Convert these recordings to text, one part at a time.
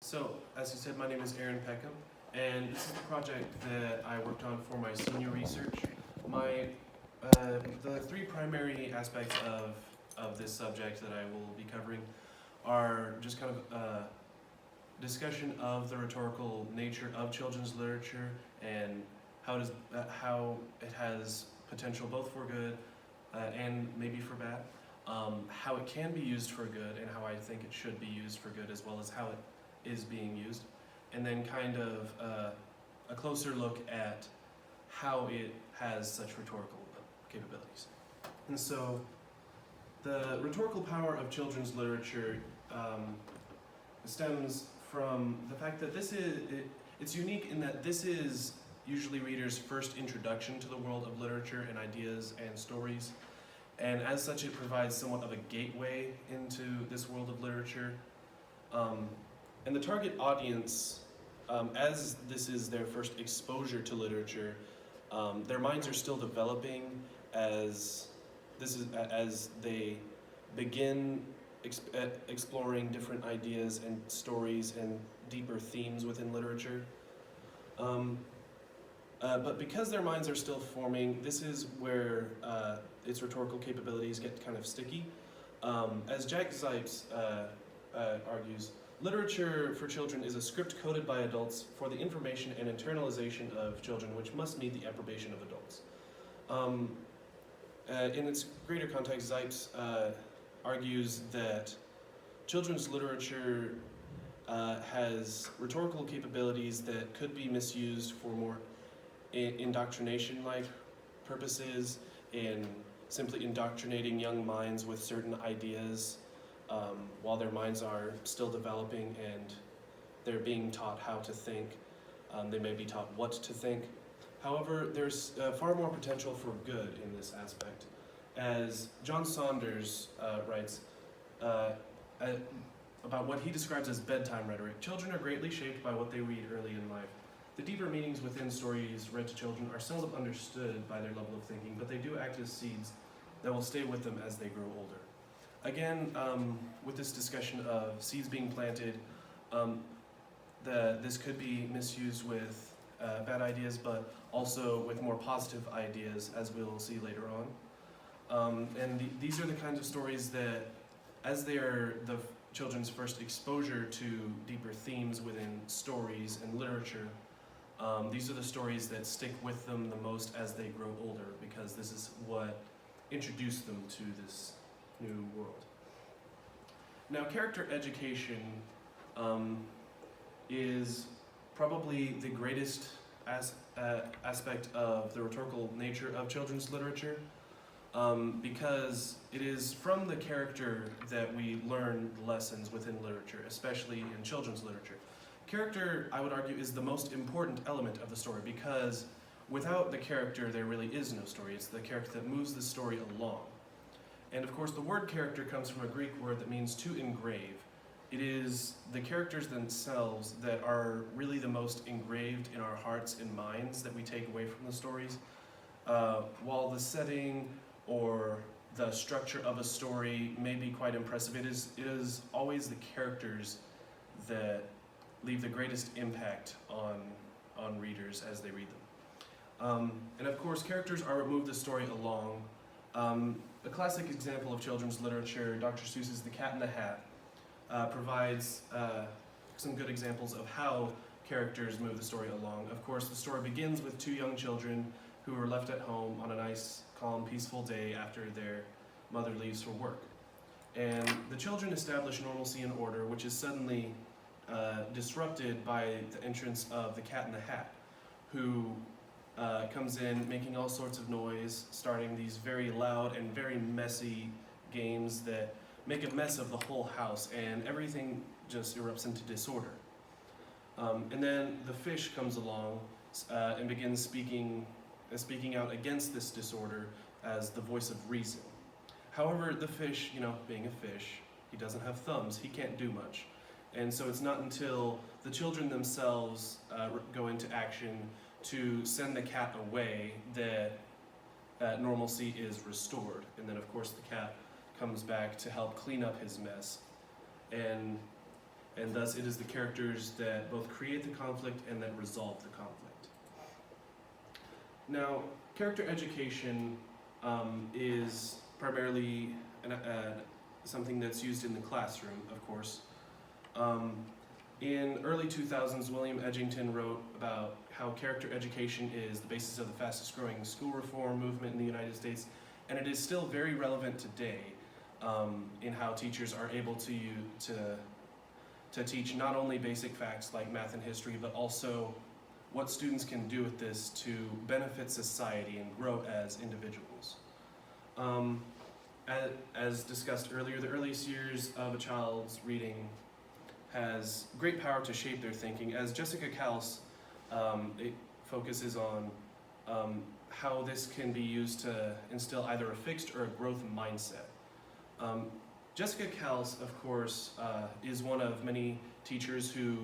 So, as you said, my name is Aaron Peckham, and this is the project that I worked on for my senior research. The three primary aspects of this subject that I will be covering are just kind of a discussion of the rhetorical nature of children's literature and how it has potential both for good and maybe for bad. How it can be used for good and how I think it should be used for good, as well as how it is being used, and then kind of a closer look at how it has such rhetorical capabilities. And so the rhetorical power of children's literature stems from the fact that it's unique in that this is usually readers' first introduction to the world of literature and ideas and stories. And as such, it provides somewhat of a gateway into this world of literature. And the target audience, as this is their first exposure to literature, their minds are still developing as they begin exploring different ideas and stories and deeper themes within literature. But because their minds are still forming, this is where its rhetorical capabilities get kind of sticky. As Jack Zipes argues, literature for children is a script coded by adults for the information and internalization of children, which must meet the approbation of adults. In its greater context, Zipes argues that children's literature has rhetorical capabilities that could be misused for more indoctrination-like purposes, in simply indoctrinating young minds with certain ideas while their minds are still developing and they're being taught how to think. They may be taught what to think. However, there's far more potential for good in this aspect. As John Saunders writes about what he describes as bedtime rhetoric, children are greatly shaped by what they read early in life. The deeper meanings within stories read to children are seldom understood by their level of thinking, but they do act as seeds that will stay with them as they grow older. Again, with this discussion of seeds being planted, this could be misused with bad ideas, but also with more positive ideas, as we'll see later on. These are the kinds of stories that, as they are the children's first exposure to deeper themes within stories and literature, these are the stories that stick with them the most as they grow older, because this is what introduced them to this new world. Now, character education is probably the greatest aspect of the rhetorical nature of children's literature, because it is from the character that we learn lessons within literature, especially in children's literature. Character, I would argue, is the most important element of the story, because without the character, there really is no story. It's the character that moves the story along. And of course, the word character comes from a Greek word that means to engrave. It is the characters themselves that are really the most engraved in our hearts and minds that we take away from the stories. While the setting or the structure of a story may be quite impressive, it is always the characters that leave the greatest impact on readers as they read them. And of course, characters are what move the story along. A classic example of children's literature, Dr. Seuss's The Cat in the Hat, provides some good examples of how characters move the story along. Of course, the story begins with two young children who are left at home on a nice, calm, peaceful day after their mother leaves for work. And the children establish normalcy and order, which is suddenly disrupted by the entrance of the Cat in the Hat, who comes in making all sorts of noise, starting these very loud and very messy games that make a mess of the whole house, and everything just erupts into disorder. And then the fish comes along and begins speaking out against this disorder as the voice of reason. However, the fish, being a fish, he doesn't have thumbs, he can't do much. And so it's not until the children themselves go into action to send the cat away that normalcy is restored. And then, of course, the cat comes back to help clean up his mess. And and thus it is the characters that both create the conflict and that resolve the conflict. Now, character education is primarily something that's used in the classroom, of course. In early 2000s, William Edgington wrote about how character education is the basis of the fastest growing school reform movement in the United States, and it is still very relevant today in how teachers are able to teach not only basic facts like math and history, but also what students can do with this to benefit society and grow as individuals. As discussed earlier, the earliest years of a child's reading has great power to shape their thinking. As Jessica Kals, it focuses on how this can be used to instill either a fixed or a growth mindset. Jessica Kals, of course, is one of many teachers who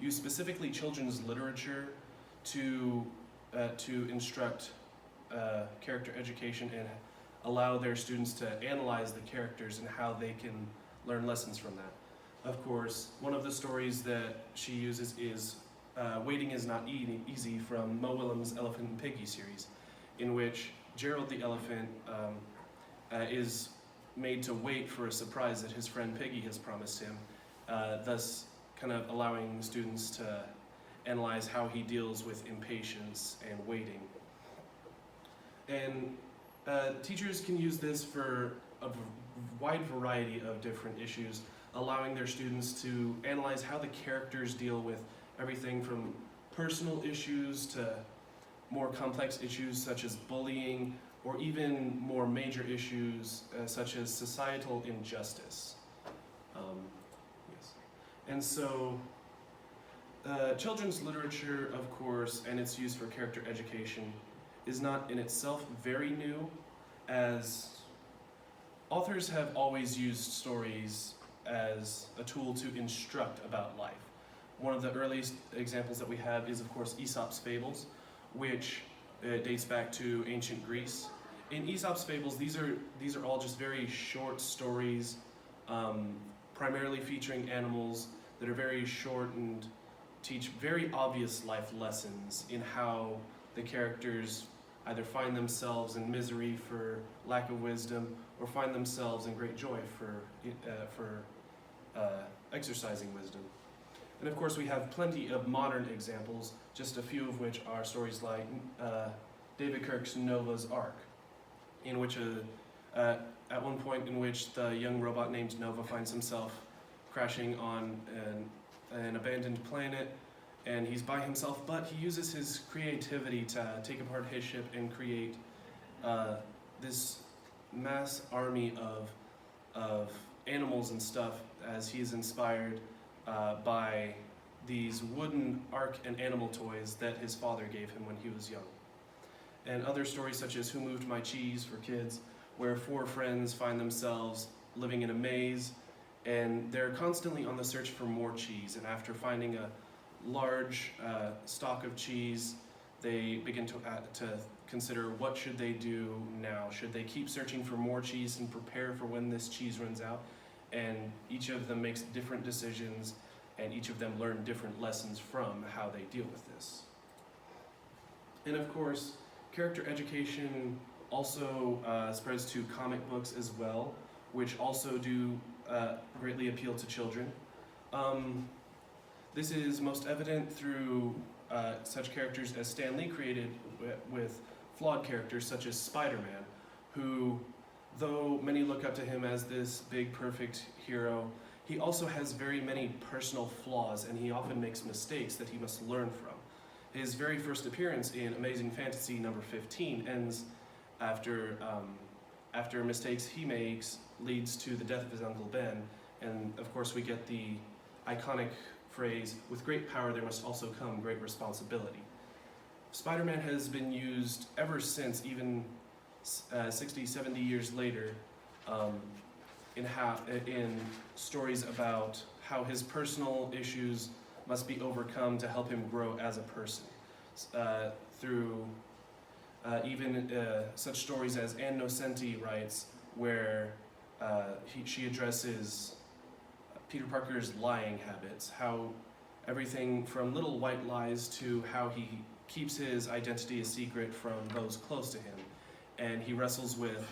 use specifically children's literature to instruct character education and allow their students to analyze the characters and how they can learn lessons from that. Of course, one of the stories that she uses is Waiting is Not Easy from Mo Willems' Elephant and Piggy series, in which Gerald the elephant is made to wait for a surprise that his friend Piggy has promised him, thus kind of allowing students to analyze how he deals with impatience and waiting. And teachers can use this for a wide variety of different issues, allowing their students to analyze how the characters deal with everything from personal issues to more complex issues such as bullying, or even more major issues such as societal injustice. Yes. And so, children's literature, of course, and its use for character education is not in itself very new, as authors have always used stories as a tool to instruct about life. One of the earliest examples that we have is, of course, Aesop's Fables, which dates back to ancient Greece. In Aesop's Fables, these are all just very short stories, primarily featuring animals that are very short and teach very obvious life lessons in how the characters either find themselves in misery for lack of wisdom or find themselves in great joy for exercising wisdom. And of course, we have plenty of modern examples, just a few of which are stories like David Kirk's Nova's Ark, in which at one point in which the young robot named Nova finds himself crashing on an abandoned planet, and he's by himself, but he uses his creativity to take apart his ship and create this mass army of animals and stuff, as he is inspired by these wooden ark and animal toys that his father gave him when he was young. And other stories such as Who Moved My Cheese for kids, where four friends find themselves living in a maze, and they're constantly on the search for more cheese, and after finding a large stock of cheese, they begin to consider what should they do now. Should they keep searching for more cheese and prepare for when this cheese runs out? And each of them makes different decisions, and each of them learn different lessons from how they deal with this. And of course, character education also spreads to comic books as well, which also do greatly appeal to children. This is most evident through such characters as Stan Lee created with flawed characters such as Spider-Man, who, though many look up to him as this big perfect hero, he also has very many personal flaws, and he often makes mistakes that he must learn from. His very first appearance in Amazing Fantasy number 15 ends after mistakes he makes leads to the death of his Uncle Ben, and of course we get the iconic phrase, "With great power there must also come great responsibility." Spider-Man has been used ever since, even 60, 70 years later, in stories about how his personal issues must be overcome to help him grow as a person. Through even such stories as Ann Nocenti writes, where she addresses Peter Parker's lying habits, how everything from little white lies to how he keeps his identity a secret from those close to him. And he wrestles with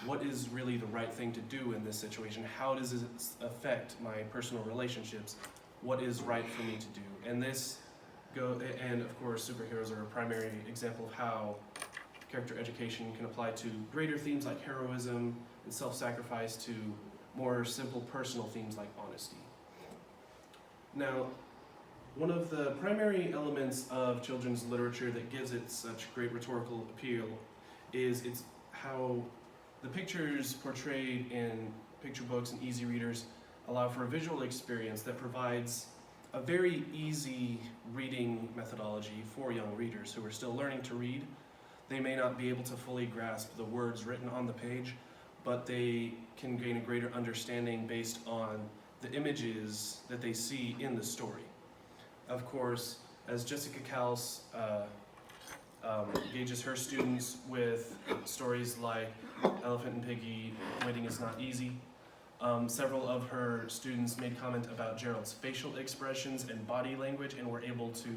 what is really the right thing to do in this situation? How does it affect my personal relationships? What is right for me to do? And and of course, superheroes are a primary example of how character education can apply to greater themes like heroism and self-sacrifice, to more simple personal themes like honesty. Now, one of the primary elements of children's literature that gives it such great rhetorical appeal is how the pictures portrayed in picture books and easy readers allow for a visual experience that provides a very easy reading methodology for young readers who are still learning to read. They may not be able to fully grasp the words written on the page, but they can gain a greater understanding based on the images that they see in the story. Of course, as Jessica Kals engages her students with stories like Elephant and Piggy, Waiting is Not Easy, several of her students made comment about Gerald's facial expressions and body language and were able to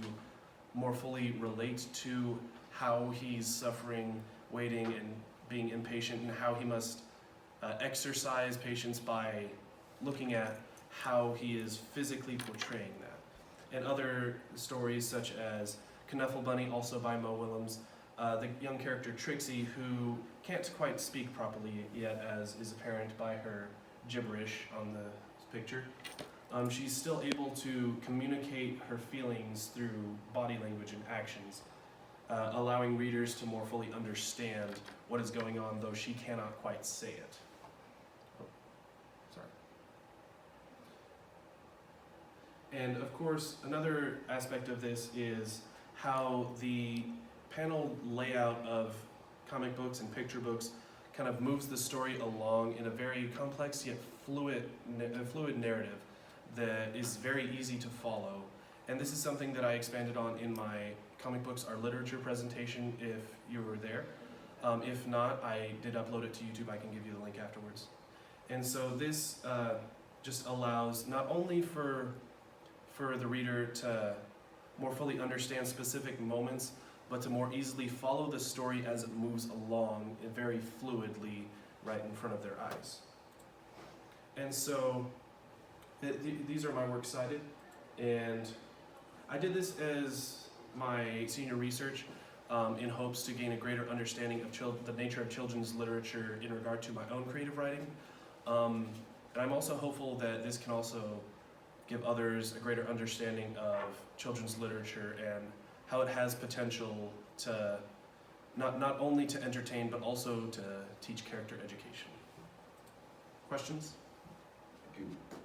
more fully relate to how he's suffering, waiting, and being impatient, and how he must exercise patience by looking at how he is physically portraying that. And other stories such as Knuffle Bunny, also by Mo Willems, the young character Trixie, who can't quite speak properly yet, as is apparent by her gibberish on the picture. She's still able to communicate her feelings through body language and actions, allowing readers to more fully understand what is going on, though she cannot quite say it. Oh, sorry. And of course, another aspect of this is how the panel layout of comic books and picture books kind of moves the story along in a very complex yet fluid narrative that is very easy to follow. And this is something that I expanded on in my Comic Books Are Literature presentation, if you were there. If not, I did upload it to YouTube. I can give you the link afterwards. And so this just allows not only for the reader to more fully understand specific moments, but to more easily follow the story as it moves along very fluidly right in front of their eyes. And so these are my works cited, and I did this as my senior research in hopes to gain a greater understanding of the nature of children's literature in regard to my own creative writing. And I'm also hopeful that this can also give others a greater understanding of children's literature and how it has potential to not only to entertain, but also to teach character education. Questions? Thank you.